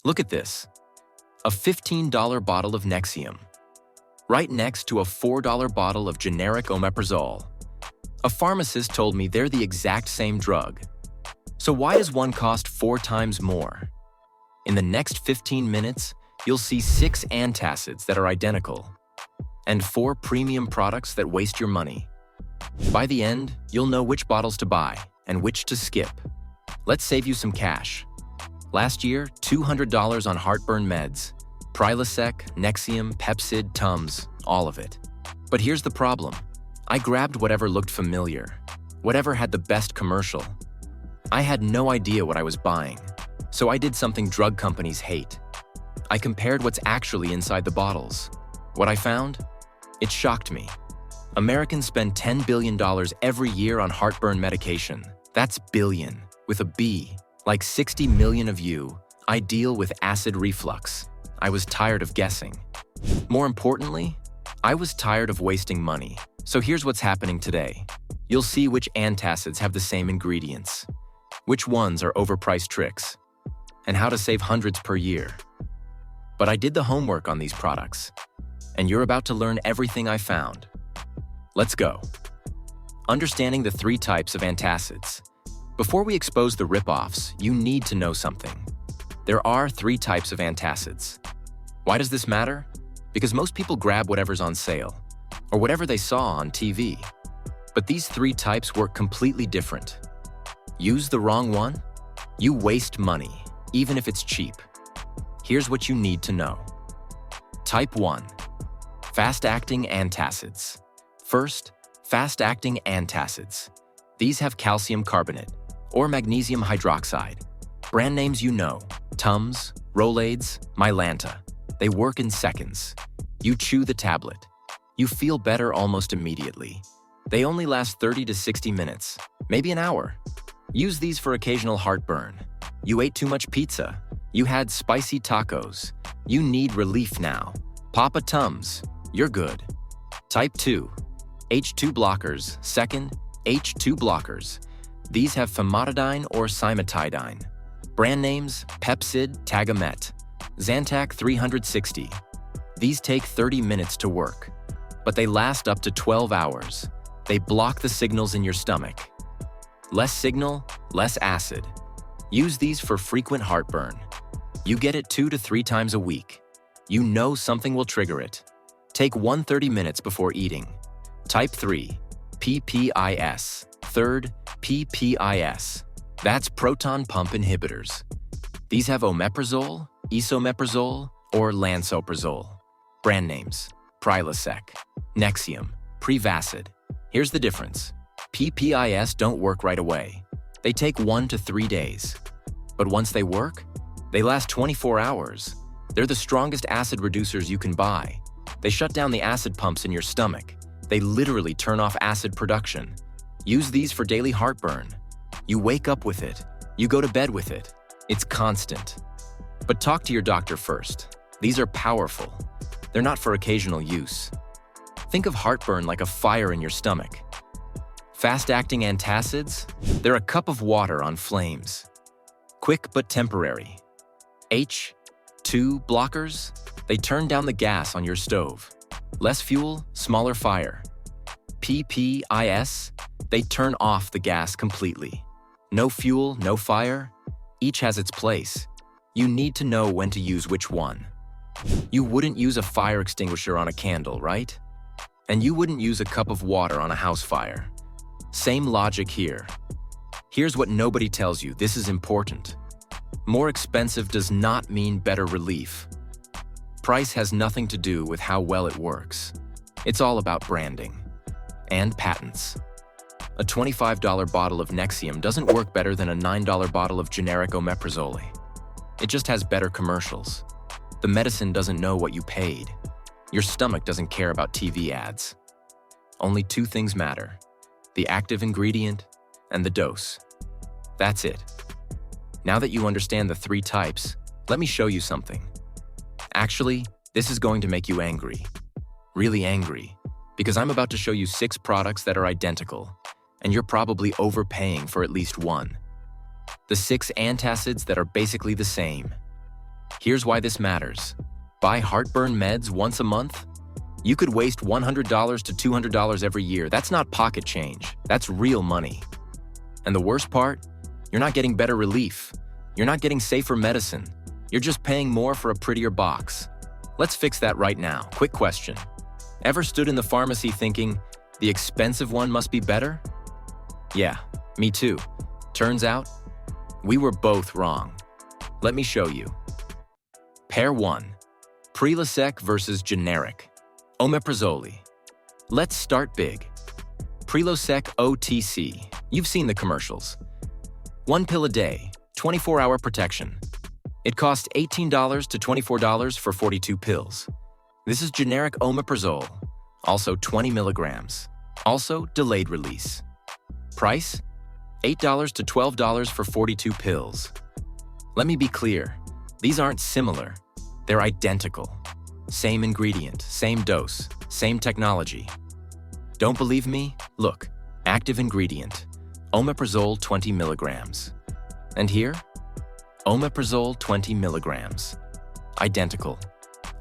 Look at this, a $15 bottle of Nexium, right next to a $4 bottle of generic omeprazole. A pharmacist told me they're the exact same drug. So why does one cost 4 times more? In the next 15 minutes, you'll see 6 antacids that are identical and 4 premium products that waste your money. By the end, you'll know which bottles to buy and which to skip. Let's save you some cash. Last year, $200 on heartburn meds, prilosec, Nexium, pepcid, Tums, all of it. But here's the problem. I grabbed whatever looked familiar, whatever had the best commercial. I had no idea what I was buying, so I did something drug companies hate. I compared what's actually inside the bottles. What I found? It shocked me. Americans spend $10 billion every year on heartburn medication. That's billion, with a B. Like 60 million of you, I deal with acid reflux. I was tired of guessing. More importantly, I was tired of wasting money. So here's what's happening today. You'll see which antacids have the same ingredients, which ones are overpriced tricks, and how to save hundreds per year. But I did the homework on these products, and you're about to learn everything I found. Let's go. Understanding the 3 types of antacids. Before we expose the rip-offs, you need to know something. There are 3 types of antacids. Why does this matter? Because most people grab whatever's on sale, or whatever they saw on TV. But these 3 types work completely different. Use the wrong one? You waste money, even if it's cheap. Here's what you need to know. Type 1. Fast-acting antacids. First, fast-acting antacids. These have calcium carbonate, or magnesium hydroxide. Brand names you know, Tums, Rolaids, Mylanta. They work in seconds. You chew the tablet. You feel better almost immediately. They only last 30 to 60 minutes, maybe an hour. Use these for occasional heartburn. You ate too much pizza. You had spicy tacos. You need relief now. Pop a Tums. You're good. Type 2. H2 blockers. Second, H2 blockers. These have famotidine or cimetidine. Brand names, Pepcid, Tagamet, Zantac 360. These take 30 minutes to work, but they last up to 12 hours. They block the signals in your stomach. Less signal, less acid. Use these for frequent heartburn. You get it 2 to 3 times a week. You know something will trigger it. Take 30 minutes before eating. Type 3, PPIS. Third, PPIS. That's proton pump inhibitors. These have omeprazole, esomeprazole, or lansoprazole. Brand names, prilosec, Nexium, Prevacid. Here's the difference. PPIS don't work right away. They take 1 to 3 days. But once they work, they last 24 hours. They're the strongest acid reducers you can buy. They shut down the acid pumps in your stomach. They literally turn off acid production. Use these for daily heartburn. You wake up with it. You go to bed with it. It's constant. But talk to your doctor first. These are powerful. They're not for occasional use. Think of heartburn like a fire in your stomach. Fast-acting antacids? They're a cup of water on flames. Quick but temporary. H2 blockers? They turn down the gas on your stove. Less fuel, smaller fire. PPIS? They turn off the gas completely. No fuel, no fire. Each has its place. You need to know when to use which one. You wouldn't use a fire extinguisher on a candle, right? And you wouldn't use a cup of water on a house fire. Same logic here. Here's what nobody tells you. This is important. More expensive does not mean better relief. Price has nothing to do with how well it works. It's all about branding and patents. A $25 bottle of Nexium doesn't work better than a $9 bottle of generic omeprazole. It just has better commercials. The medicine doesn't know what you paid. Your stomach doesn't care about TV ads. Only 2 things matter: the active ingredient and the dose. That's it. Now that you understand the 3 types, let me show you something. Actually, this is going to make you angry. Really angry. Because I'm about to show you 6 products that are identical, and you're probably overpaying for at least one. The 6 antacids that are basically the same. Here's why this matters. Buy heartburn meds once a month? You could waste $100 to $200 every year. That's not pocket change. That's real money. And the worst part? You're not getting better relief. You're not getting safer medicine. You're just paying more for a prettier box. Let's fix that right now. Quick question. Ever stood in the pharmacy thinking, the expensive one must be better? Yeah, me too. Turns out, we were both wrong. Let me show you. Pair 1. Prilosec versus generic. Omeprazole. Let's start big. Prilosec OTC. You've seen the commercials. 1 pill a day, 24-hour protection. It costs $18 to $24 for 42 pills. This is generic omeprazole, also 20 milligrams. Also delayed release. Price? $8 to $12 for 42 pills. Let me be clear, these aren't similar. They're identical. Same ingredient, same dose, same technology. Don't believe me? Look, active ingredient, omeprazole 20 milligrams. And here, omeprazole 20 milligrams. Identical.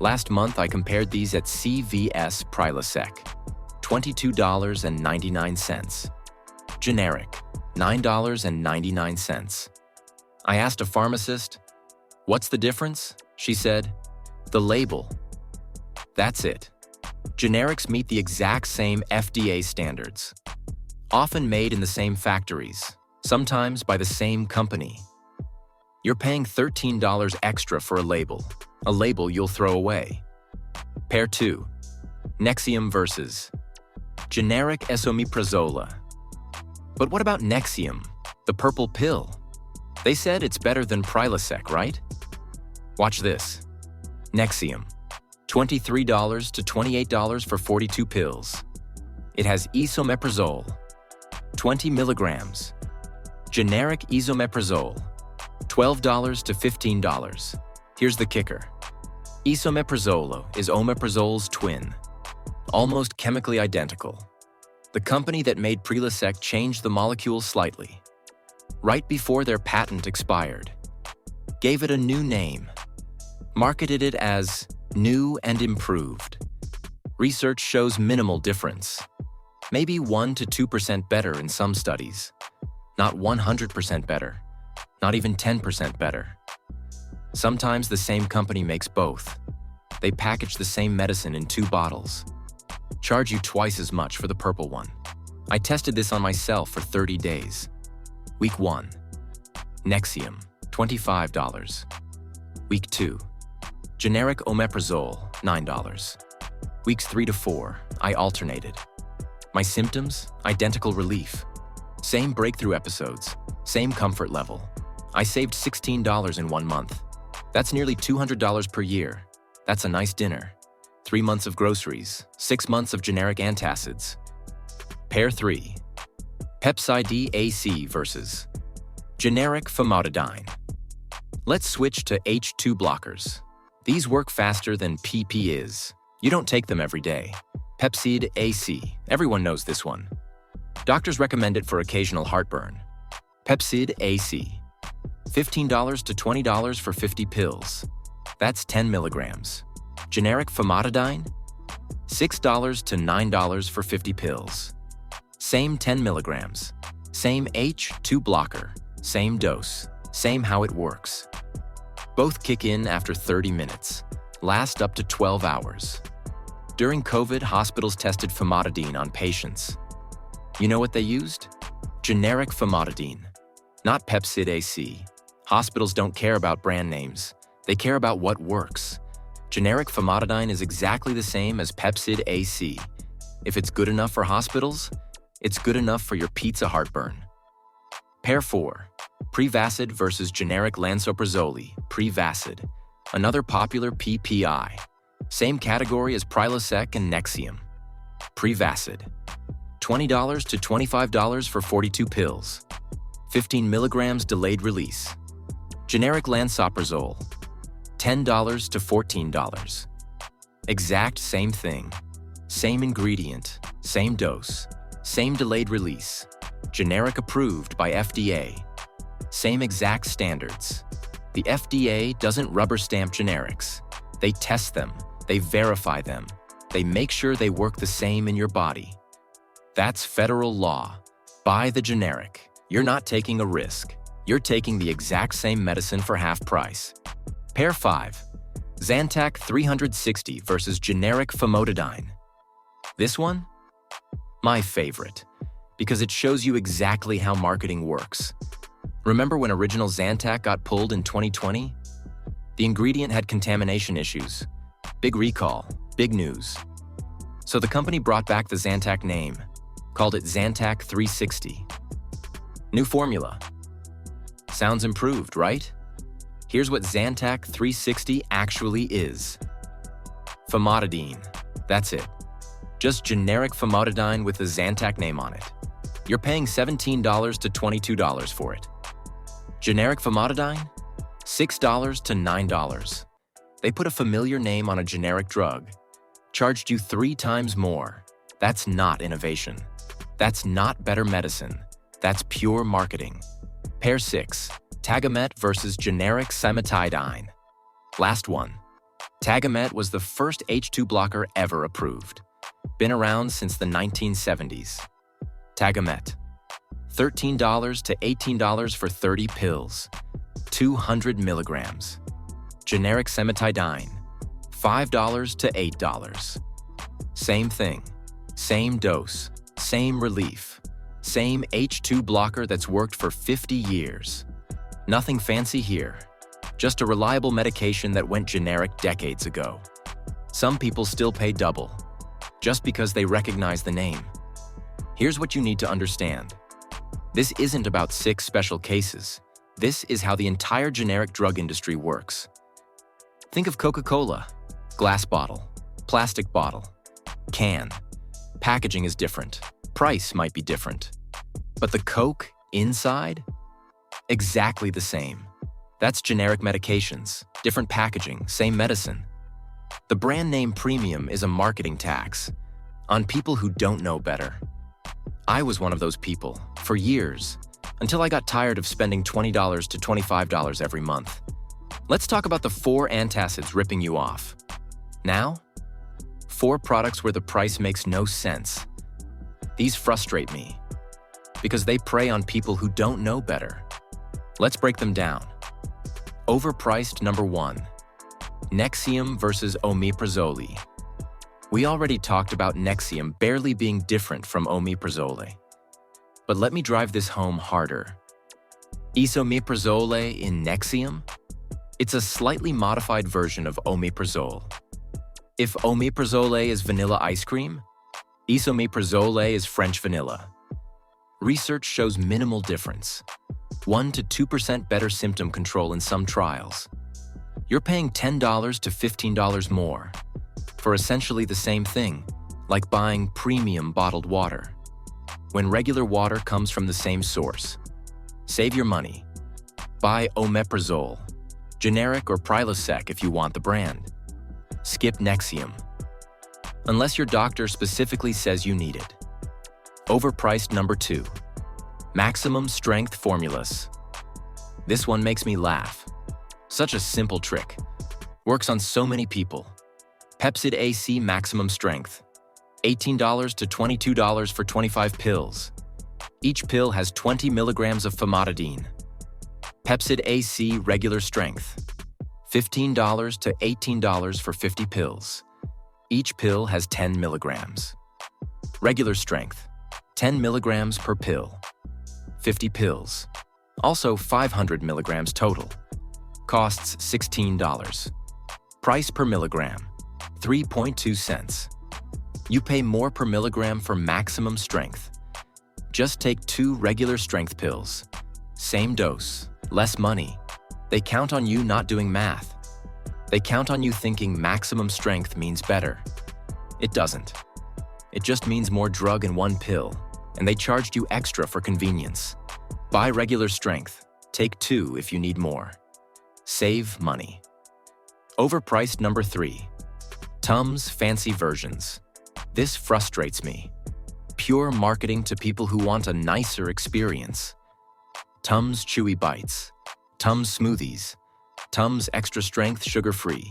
Last month I compared these at CVS Prilosec, $22.99. Generic, $9.99. I asked a pharmacist, "What's the difference?" She said, "The label." That's it. Generics meet the exact same FDA standards, often made in the same factories, sometimes by the same company. You're paying $13 extra for a label you'll throw away. Pair 2. Nexium versus generic esomeprazole. But what about Nexium, the purple pill? They said it's better than Prilosec, right? Watch this. Nexium, $23 to $28 for 42 pills. It has esomeprazole, 20 milligrams. Generic esomeprazole, $12 to $15. Here's the kicker. Esomeprazole is omeprazole's twin, almost chemically identical. The company that made Prilosec changed the molecule slightly, right before their patent expired. Gave it a new name, marketed it as new and improved. Research shows minimal difference, maybe 1% to 2% better in some studies, not 100% better, not even 10% better. Sometimes the same company makes both. They package the same medicine in 2 bottles. Charge you twice as much for the purple one. I tested this on myself for 30 days. Week 1, Nexium, $25. Week 2, generic omeprazole, $9. Weeks 3 to 4, I alternated. My symptoms, identical relief. Same breakthrough episodes, same comfort level. I saved $16 in 1 month. That's nearly $200 per year. That's a nice dinner. 3 months of groceries, 6 months of generic antacids. Pair 3. Pepcid AC versus generic famotidine. Let's switch to H2 blockers. These work faster than PP is. You don't take them every day. Pepcid AC, everyone knows this one. Doctors recommend it for occasional heartburn. Pepcid AC, $15 to $20 for 50 pills. That's 10 milligrams. Generic famotidine, $6 to $9 for 50 pills. Same 10 milligrams, same H2 blocker, same dose, same how it works. Both kick in after 30 minutes, last up to 12 hours. During COVID, hospitals tested famotidine on patients. You know what they used? Generic famotidine, not Pepcid AC. Hospitals don't care about brand names. They care about what works. Generic famotidine is exactly the same as Pepcid AC. If it's good enough for hospitals, it's good enough for your pizza heartburn. Pair 4. Prevacid versus generic lansoprazole, Prevacid. Another popular PPI. Same category as Prilosec and Nexium. Prevacid. $20 to $25 for 42 pills. 15 milligrams delayed release. Generic lansoprazole. $10 to $14. Exact same thing. Same ingredient, same dose, same delayed release. Generic approved by FDA. Same exact standards. The FDA doesn't rubber stamp generics. They test them, they verify them, they make sure they work the same in your body. That's federal law. Buy the generic. You're not taking a risk. You're taking the exact same medicine for half price. Pair 5. Zantac 360 versus generic famotidine. This one? My favorite, because it shows you exactly how marketing works. Remember when original Zantac got pulled in 2020? The ingredient had contamination issues. Big recall, big news. So the company brought back the Zantac name, called it Zantac 360. New formula. Sounds improved, right? Here's what Zantac 360 actually is. Famotidine. That's it. Just generic famotidine with the Zantac name on it. You're paying $17 to $22 for it. Generic famotidine? $6 to $9. They put a familiar name on a generic drug, charged you 3 times more. That's not innovation. That's not better medicine. That's pure marketing. Pair 6, Tagamet versus generic cimetidine. Last one. Tagamet was the first H2 blocker ever approved. Been around since the 1970s. Tagamet. $13 to $18 for 30 pills. 200 milligrams. Generic cimetidine. $5 to $8. Same thing. Same dose. Same relief. Same H2 blocker that's worked for 50 years. Nothing fancy here. Just a reliable medication that went generic decades ago. Some people still pay double, just because they recognize the name. Here's what you need to understand. This isn't about 6 special cases. This is how the entire generic drug industry works. Think of Coca-Cola. Glass bottle, plastic bottle, can. Packaging is different. Price might be different. But the Coke inside? Exactly the same. That's generic medications, different packaging, same medicine. The brand name premium is a marketing tax on people who don't know better. I was one of those people for years, until I got tired of spending $20 to $25 every month. Let's talk about the 4 antacids ripping you off. Now, 4 products where the price makes no sense. These frustrate me because they prey on people who don't know better. Let's break them down. Overpriced number 1, Nexium versus omeprazole. We already talked about Nexium barely being different from omeprazole. But let me drive this home harder. Esomeprazole in Nexium? It's a slightly modified version of omeprazole. If omeprazole is vanilla ice cream, esomeprazole is French vanilla. Research shows minimal difference. 1 to 2% better symptom control in some trials. You're paying $10 to $15 more for essentially the same thing, like buying premium bottled water, when regular water comes from the same source. Save your money. Buy omeprazole, generic or prilosec if you want the brand. Skip Nexium, unless your doctor specifically says you need it. Overpriced number 2, maximum strength formulas. This one makes me laugh. Such a simple trick. Works on so many people. Pepcid AC maximum strength. $18 to $22 for 25 pills. Each pill has 20 milligrams of famotidine. Pepcid AC regular strength. $15 to $18 for 50 pills. Each pill has 10 milligrams. Regular strength. 10 milligrams per pill. 50 pills. Also 500 milligrams total. Costs $16. Price per milligram, 3.2 cents. You pay more per milligram for maximum strength. Just take 2 regular strength pills. Same dose, less money. They count on you not doing math. They count on you thinking maximum strength means better. It doesn't. It just means more drug in 1 pill, and they charged you extra for convenience. Buy regular strength. Take 2 if you need more. Save money. Overpriced number 3, Tums fancy versions. This frustrates me. Pure marketing to people who want a nicer experience. Tums chewy bites, Tums smoothies, Tums Extra Strength Sugar-Free.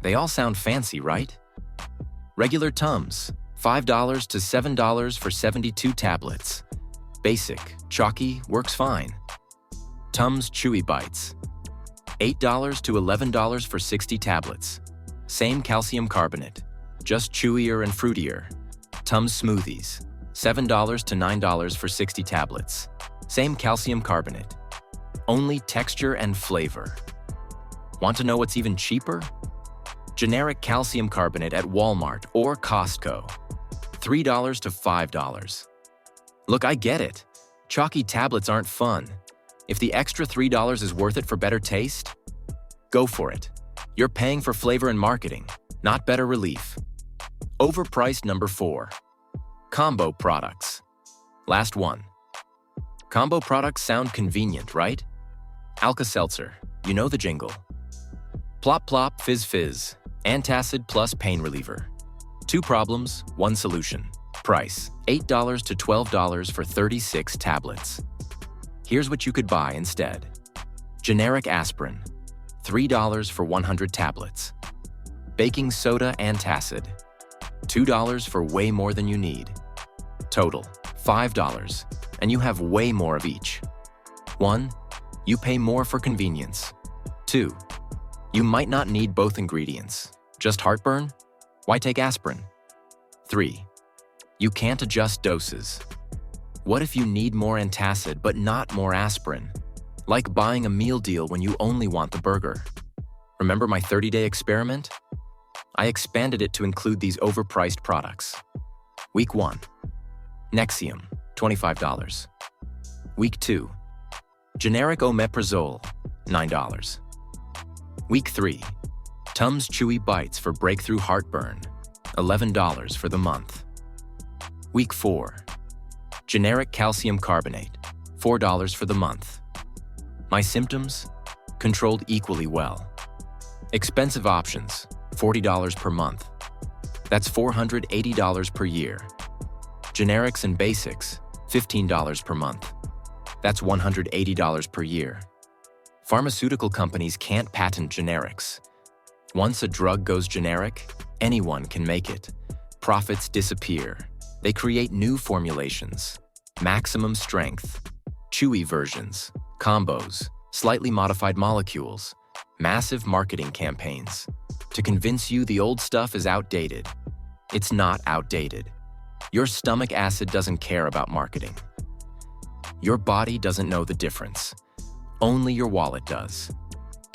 They all sound fancy, right? Regular Tums, $5 to $7 for 72 tablets. Basic, chalky, works fine. Tums Chewy Bites, $8 to $11 for 60 tablets. Same calcium carbonate, just chewier and fruitier. Tums Smoothies, $7 to $9 for 60 tablets. Same calcium carbonate, only texture and flavor. Want to know what's even cheaper? Generic calcium carbonate at Walmart or Costco, $3 to $5. Look, I get it. Chalky tablets aren't fun. If the extra $3 is worth it for better taste, go for it. You're paying for flavor and marketing, not better relief. Overpriced number 4. Combo products. Last one. Combo products sound convenient, right? Alka-Seltzer, you know the jingle. Plop Plop Fizz Fizz, Antacid plus pain reliever. 2 problems, 1 solution. Price, $8 to $12 for 36 tablets. Here's what you could buy instead. Generic aspirin, $3 for 100 tablets. Baking soda antacid, $2 for way more than you need. Total, $5, and you have way more of each. 1. You pay more for convenience. 2. You might not need both ingredients. Just heartburn? Why take aspirin? 3. You can't adjust doses. What if you need more antacid but not more aspirin? Like buying a meal deal when you only want the burger. Remember my 30-day experiment? I expanded it to include these overpriced products. Week 1. Nexium, $25. Week 2. Generic omeprazole, $9. Week 3. Tums Chewy Bites for breakthrough heartburn, $11 for the month. Week 4. Generic calcium carbonate, $4 for the month. My symptoms? Controlled equally well. Expensive options, $40 per month. That's $480 per year. Generics and basics, $15 per month. That's $180 per year. Pharmaceutical companies can't patent generics. Once a drug goes generic, anyone can make it. Profits disappear. They create new formulations, maximum strength, chewy versions, combos, slightly modified molecules, massive marketing campaigns to convince you the old stuff is outdated. It's not outdated. Your stomach acid doesn't care about marketing. Your body doesn't know the difference. Only your wallet does.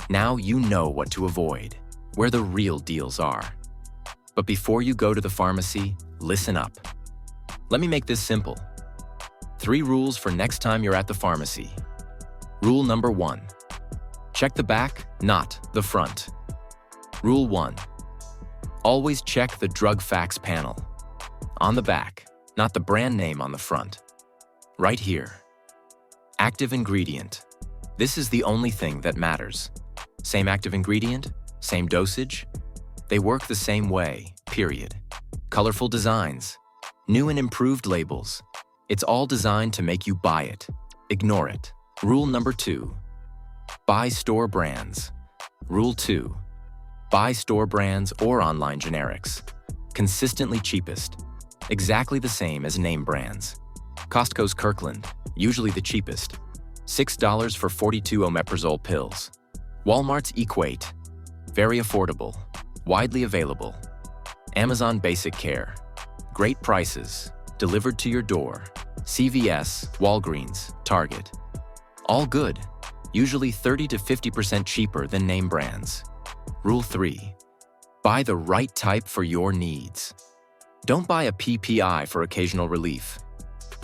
Now you know what to avoid, where the real deals are. But before you go to the pharmacy, listen up. Let me make this simple. 3 rules for next time you're at the pharmacy. Rule number 1. Check the back, not the front. Rule 1. Always check the drug facts panel. On the back, not the brand name on the front. Right here. Active ingredient. This is the only thing that matters. Same active ingredient, same dosage. They work the same way, period. Colorful designs, new and improved labels. It's all designed to make you buy it. Ignore it. Rule number 2. Buy store brands. Rule 2. Buy store brands or online generics. Consistently cheapest. Exactly the same as name brands. Costco's Kirkland, usually the cheapest. $6 for 42 omeprazole pills. Walmart's Equate, very affordable, widely available. Amazon Basic Care, great prices, delivered to your door. CVS, Walgreens, Target. All good, usually 30 to 50% cheaper than name brands. Rule 3. Buy the right type for your needs. Don't buy a PPI for occasional relief.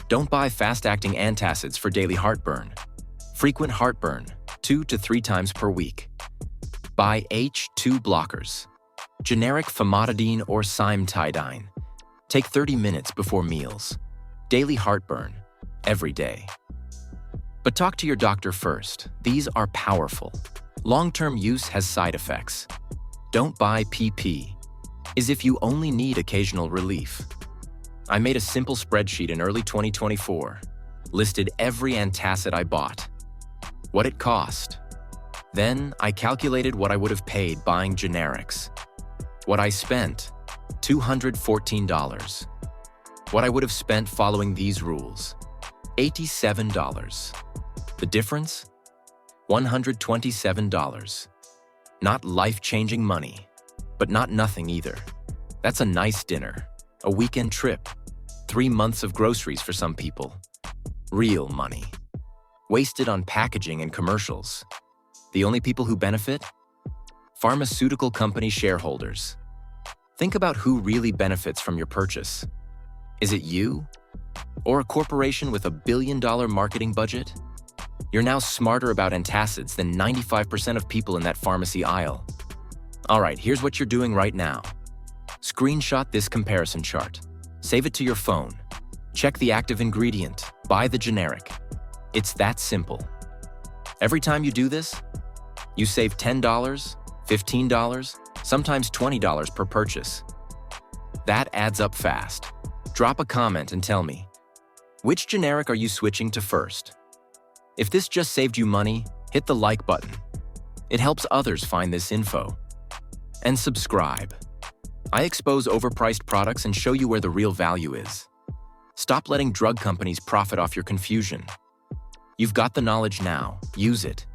Don't buy fast-acting antacids for daily heartburn. Frequent heartburn, 2 to 3 times per week. Buy H2 blockers. Generic famotidine or cimetidine. Take 30 minutes before meals. Daily heartburn, every day. But talk to your doctor first. These are powerful. Long-term use has side effects. Don't buy PP, as if you only need occasional relief. I made a simple spreadsheet in early 2024, listed every antacid I bought, what it cost, Then I calculated what I would have paid buying generics. What I spent, $214. What I would have spent following these rules, $87. The difference? $127. Not life-changing money, but not nothing either. That's a nice dinner, a weekend trip, 3 months of groceries for some people. Real money. Wasted on packaging and commercials. The only people who benefit? Pharmaceutical company shareholders. Think about who really benefits from your purchase. Is it you? Or a corporation with $1 billion marketing budget? You're now smarter about antacids than 95% of people in that pharmacy aisle. All right, here's what you're doing right now. Screenshot this comparison chart. Save it to your phone. Check the active ingredient. Buy the generic. It's that simple. Every time you do this, you save $10, $15, sometimes $20 per purchase. That adds up fast. Drop a comment and tell me, which generic are you switching to first? If this just saved you money, hit the like button. It helps others find this info. And subscribe. I expose overpriced products and show you where the real value is. Stop letting drug companies profit off your confusion. You've got the knowledge now. Use it.